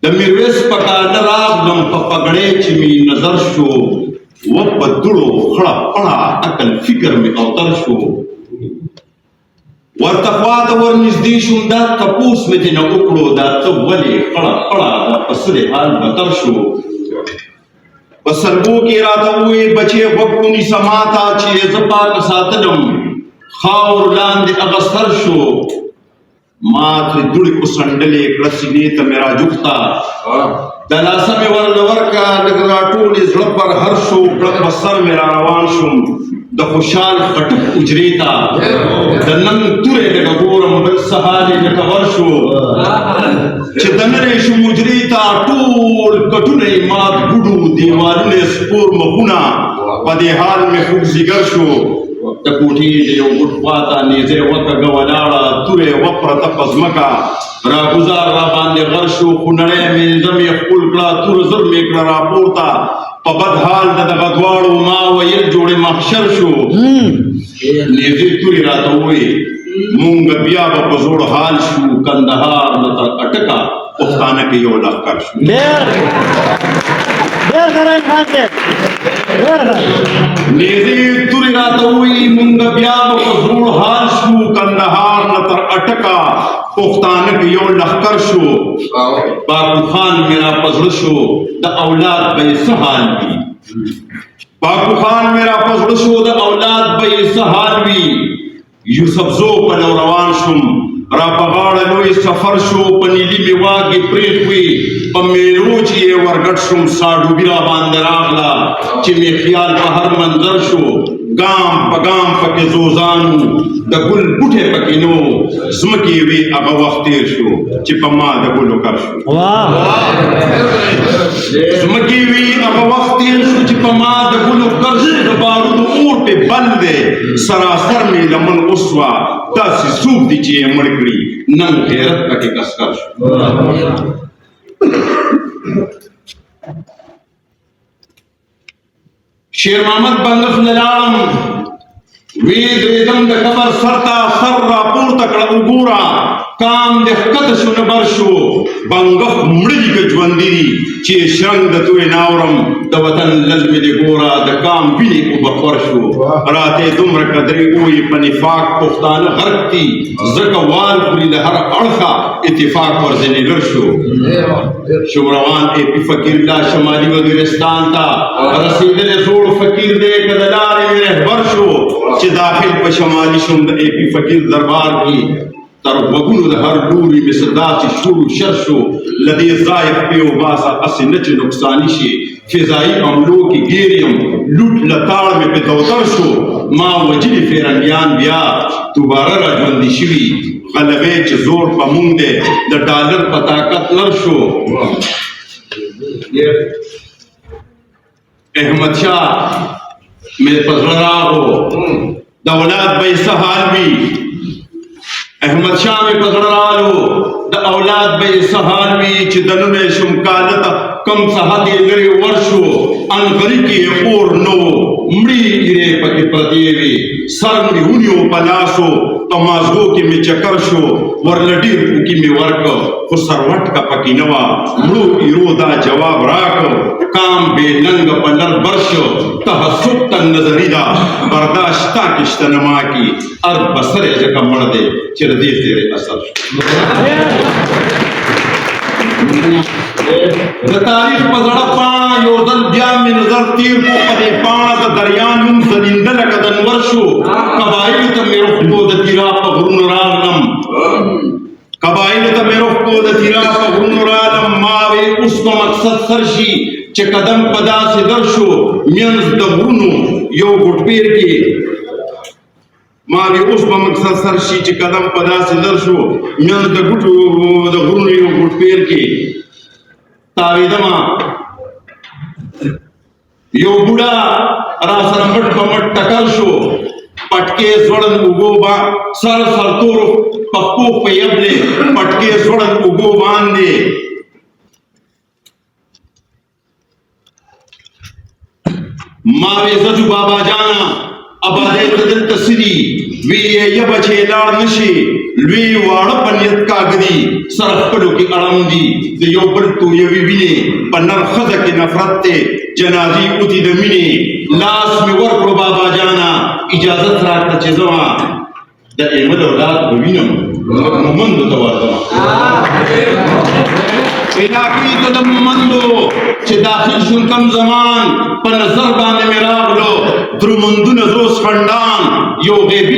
د میرویس په کاله راغلم په پګړۍ چې می نظر شو و په دوړو خړه پړه عقل فکر می اوتر شو ورته خواته ورنږدې شوم دا تپوس مې ځینې وکړو دا ته ولې خړه پړه دا په سرې حال بدر شو په سلګو کې راته وویې بچې غوږ ونیسه ماته چې زه پاک ساتلم خاور لاندې اغستر شو ما ترې دوړې وسنډلې کړه سینې ته مې راجوخته د لاسه مې ورله ورکړه لږ راټولې زړه پر هر شو کړه په سر مې را روان شوم د خوشحال خټک اجرې ته د نن تورې لږه ګورم بل سهار یې ګټور شو چې دننه شوم اجرې ته ټول کټونه یې مات ګوډو دیوالونه یې سپور مخونه په دې حال مې خوږ ځیګر شو د کوټې د یو ګوټ خواته نیزې وکږه ولاړه تورې وپرته په ځمکه راګوزار را باندې غر شو خونړی مې زم یې ښکل کړه تور زر مې کړه راپورته په بد حال د دغه دواړو ما ویل جوړې محشر شو نیزې تورې راته وویې مونږ بیا به په زوړ حال شو کندهار نه تر اټکه پښتانه کې یو لښکر شو نیزې تورې راته وویې مونږ بیا به په زوړ حال شو کندهار نه تر اټکه پښتانه کې یو لښکر شو باقو خان مې را په زړه شو د اولاد به یې څه حال وي باقو خان مې را په زړه شو د اولاد به یې څه حال وي یوسف زو په لو روان شوم را په غاړه لوی سفر شو په نیلي مې واګې پرېښوې په میرو چې یې ورګډ شوم ساډوبي را باندې راغله چې مې خیال په هر منظر شو ګام په ګام پکې زوزانو د ګل بوټی پکې نو ځمکې وې هغه وخت تېر شو چې په ما د ګلو کر شو ځمکې وې هغه وخت تېر شو چې په ما د ګلو کر شو د بارودو اور پې بل دی سراسر مې لمن اوسوه داسې څوک دي چې یې مړ کړي نن غیرت پکې کسکر شو شیر محمد بنگف للام وید ریدم د قبر سرتا سر را پورته کړه وګوره کام د ښکته شو نه بر شو بنگف مړه دي که ژوندي دي چې شرنګ د توی ناورم د وطن للمې دې ګوره د کام وینې وبخور شو راته دومره قدرې وویې په نفاق پښتانه غرق دي ځکه وال خوري له هر اړخه اتفاق ورځنې لر شو شو روان ای پی فقیر لا شمالي وزیرستان ته رسېدلی زوړ فقیر دی که د لارې مې رهبر شو چې داخل په شمالي شوم د ای پی فقیر دربار کې تر وګونو د هر لوري مې څه داسې شور و شر شو له دې ځایه خپې وباسه هسې نه چې نقصاني شي فضایي حملو کې ګیر یم لوټ له تاړ مې پې دوتر شو ما وجلي فرنګیان بیا دوباره را ژوندي شوي غلبې چې زور په مونږ دی د ډالر په طاقت لر شو احمد شاه مې په زړه راغو د اولاد به یې څه حال وي احمد شاه مې په زړه رالو د اولاد به یې څه حال وي چې دننه شوم کاله ته کم څه حد یې لرې ور شو انغري کې یې اور نه و مړي ایرې پکې پرتې وې سر مې ونیو په لاسو په مازغو کې مې چکر شو ورله ډېر پوکي مې ورکړ خو سروټکه پکې نه وه مړو ایرو دا جواب راکړ کام بې ننګه په لر بر شو تحسب ته نظري ده برداشت تا کې شته نه ما کې ار بسر یې ځکه مړ دی چې د دې زیری اثر شو د تاریخ په زړه پاڼه یو ځل بیا مې نظر تیر کو په دې پاڼه د دریا نوم ځلېده لکه د انور شو قبایلو ته مې رخ کو د تیرا په غرونو راغلم قبایلو ته مې رخ کو د تیرا په غرونو راغلم ما وې اوس په مقصد سر شي چې قدم په داسې در شو منځ د غرونو یو ګوټ پیر کې ما وی اوس په مقصد سر شي چې قدم په داسې در شو منځ د ګوټو د غرونو یو ګوټ پیر کې تاویدما یو بوډا را سره مټ په مټ ټکر شو پټکې زوړن اوګو با سر سرتور پخپو په یبلې پټکې زوړن اوګو باندې ما وی زجو بابا جانا اباده تدل تسری وی یا بچے لاړ نشي لوی واړه پنیت کاغدي سرخ پړو کې اړم دي د یو بل تو یوي ویني پنر خزه کې نفرت ته جنازي اوتی د مینې لاس می ورکړو بابا جانا اجازت راکړه چې زما د احمد اولاد وینم مومند ته ورته علاقی ته د مومندو چې داخل شون کم زمان په نظر باندې میراغلو درمندونه زوس خندان یو غیبی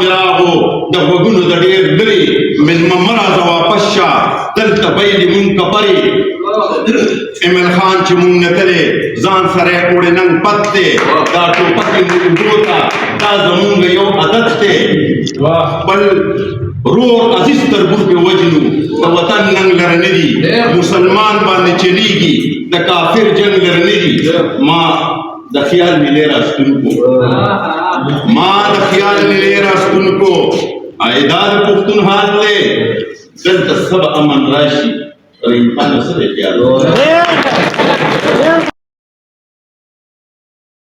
میراغو د وګونو د ډېر لري من ممراز واپس شا دلته بیل مون کپری امل خان چې مون نتره ځان سره کوړې نن پته دا ټوپک مون دوتا دا زمونږ یو عادت ته بل رور عزیز تربور په وجنو د وطن نن لرندي مسلمان باندې چلیږي د کافر جنگ لرندي ما د خیال ملي راستون کو ایداد پختون حال لے دلتا سب امن راشی اور امکان سب احتیار